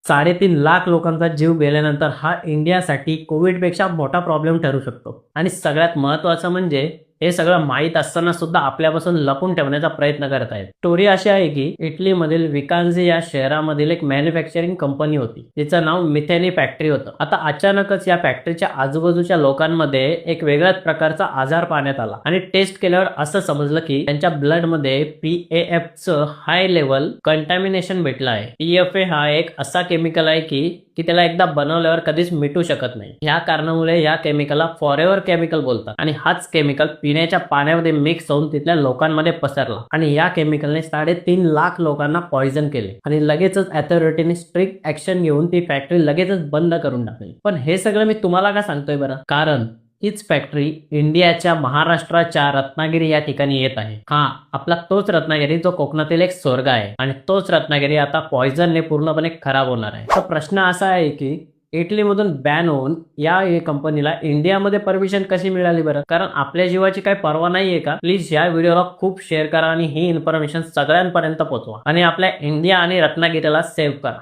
3.5 लाख लोकांचा जीव गेल्यानंतर हा इंडियासाठी कोविडपेक्षा मोठा प्रॉब्लेम ठरू शकतो. आणि सगळ्यात महत्त्वाचं म्हणजे हे सगळं माहीत असताना सुद्धा आपल्यापासून लपून ठेवण्याचा प्रयत्न करत आहेत. स्टोरी अशी आहे की इटलीमधील विकान्झी या शहरामधील एक मॅन्युफॅक्चरिंग कंपनी होती. तिचं नाव मिथेनी फॅक्टरी होतं. आता अचानकच या फॅक्टरीच्या आजूबाजूच्या लोकांमध्ये एक वेगळ्याच प्रकारचा आजार पाहण्यात आला आणि टेस्ट केल्यावर असं समजलं की त्यांच्या ब्लडमध्ये PAF चं हाय लेवल कंटॅमिनेशन भेटलं आहे. PFA हा एक असा केमिकल आहे की त्याला एकदा बनवल्यावर कधीच मिटू शकत नाही. या कारणामुळे या केमिकलला फॉरेव्हर केमिकल बोलतात आणि हाच केमिकल पिण्याच्या पाण्यामध्ये मिक्स होऊन तिथल्या लोकांमध्ये पसरला आणि या केमिकलने 3.5 लाख लोकांना पॉइझन केले आणि लगेचच अथॉरिटीने स्ट्रिक्ट ऍक्शन घेऊन ती फॅक्टरी लगेचच बंद करून टाकली. पण हे सगळं मी तुम्हाला का सांगतोय बरं? कारण हीच फॅक्टरी इंडियाच्या महाराष्ट्राच्या रत्नागिरी या ठिकाणी येत आहे. हा आपला तोच रत्नागिरी जो कोकणातील एक स्वर्ग आहे आणि तोच रत्नागिरी आता पॉइझनने पूर्णपणे खराब होणार आहे. तर प्रश्न असा आहे की इटलीमधून बॅन होऊन या कंपनीला इंडियामध्ये परमिशन कशी मिळाली बरं? कारण आपल्या जीवाची काही पर्वा नाहीये का? प्लीज या व्हिडिओला खूप शेअर करा आणि ही इन्फॉर्मेशन सगळ्यांपर्यंत पोहोचवा आणि आपल्या इंडिया आणि रत्नागिरीला सेव्ह करा.